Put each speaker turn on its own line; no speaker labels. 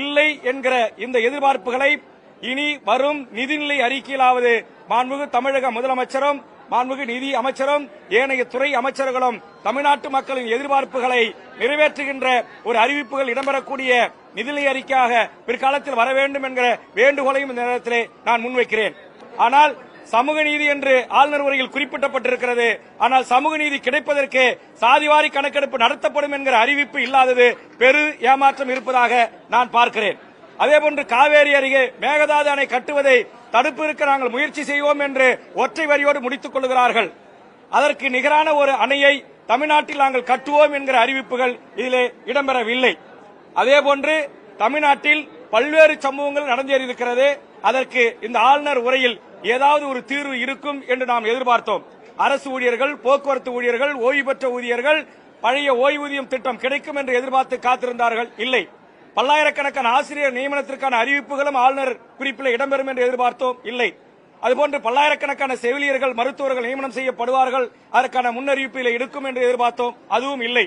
இல்லை என்கிற இந்த எதிர்பார்ப்புகளை இனி வரும் நிதிநிலை அறிக்கையிலாவது மாண்புமிகு தமிழக முதலமைச்சரும் மாண்புமிகு நிதி அமைச்சரும் ஏனைய துறை அமைச்சர்களும் தமிழ்நாட்டு மக்களின் எதிர்பார்ப்புகளை நிறைவேற்றுகின்ற ஒரு அறிவிப்புகள் இடம்பெறக்கூடிய நிதிநிலை அறிக்கையாக பிற்காலத்தில் வர வேண்டும் என்கிற வேண்டுகோளையும் இந்த நேரத்திலே நான் முன்வைக்கிறேன். ஆனால் சமூக நீதி என்று ஆளுநர் உரையில் குறிப்பிடப்பட்டிருக்கிறது. ஆனால் சமூக நீதி கிடைப்பதற்கு சாதிவாரி கணக்கெடுப்பு நடத்தப்படும் என்கிற அறிவிப்பு இல்லாதது பெரு ஏமாற்றம் இருப்பதாக நான் பார்க்கிறேன். அதேபோன்று காவேரி அருகே மேகதாது அணை கட்டுவதை தடுப்பதற்கு நாங்கள் முயற்சி செய்வோம் என்று ஒற்றை வரியோடு முடித்துக் கொள்கிறார்கள். அதற்கு நிகரான ஒரு அணையை தமிழ்நாட்டில் நாங்கள் கட்டுவோம் என்கிற அறிவிப்புகள் இதிலே இடம்பெறவில்லை. அதேபோன்று தமிழ்நாட்டில் பல்வேறு சம்பவங்கள் நடந்தேறியிருக்கிறது. அதற்கு இந்த ஆளுநர் உரையில் ஏதாவது ஒரு தீர்வு இருக்கும் என்று நாம் எதிர்பார்த்தோம். அரசு ஊழியர்கள், போக்குவரத்து ஊழியர்கள், ஓய்வு பெற்ற ஊழியர்கள் பழைய ஓய்வூதியம் திட்டம் கிடைக்கும் என்று எதிர்பார்த்து காத்திருந்தார்கள். இல்லை. பல்லாயிரக்கணக்கான ஆசிரியர் நியமனத்திற்கான அறிவிப்புகளும் ஆளுநர் குறிப்பில் இடம்பெறும் என்று எதிர்பார்த்தோம். இல்லை. அதுபோன்று பல்லாயிரக்கணக்கான செவிலியர்கள், மருத்துவர்கள் நியமனம் செய்யப்படுவார்கள், அதற்கான முன்னறிவிப்பில் இருக்கும் என்று எதிர்பார்த்தோம். அதுவும் இல்லை.